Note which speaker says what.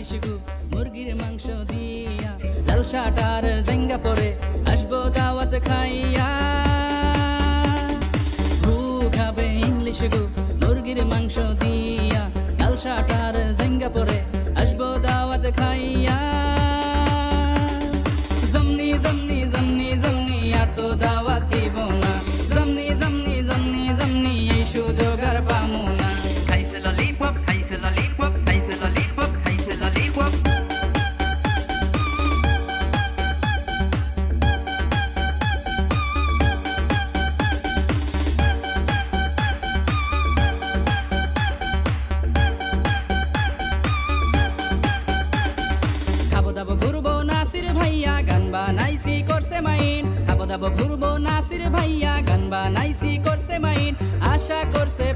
Speaker 1: English গো মুরগির মাংস দিয়া, লাল শার্ট আর জাঙ্গা পরে আসবো দাওয়াত খাইয়া। খাবে ইংলিশ গো মুরগির মাংস দিয়া, লাল শার্ট আর জাঙ্গা পরে আসবো দাওয়াত খাইয়া। জমনি জমনি জমনি জমনি আর তো দাওয়াত দিব না, জমনি জমনি জমনি জমনি এই সুযোগ আর পামু না।
Speaker 2: খাইছে ললিপপ, খাইছে ললিপপ, খাইছে ললিপপ, খাইছে ললিপপ।
Speaker 1: খাবো দাবো ঘুরবো নাসির ভাইয়া গান বানাইছি করছে মাইন, খাবো দাবো ঘুরবো নাসির ভাইয়া গান বানাইছি করছে মাইন, আশা করছে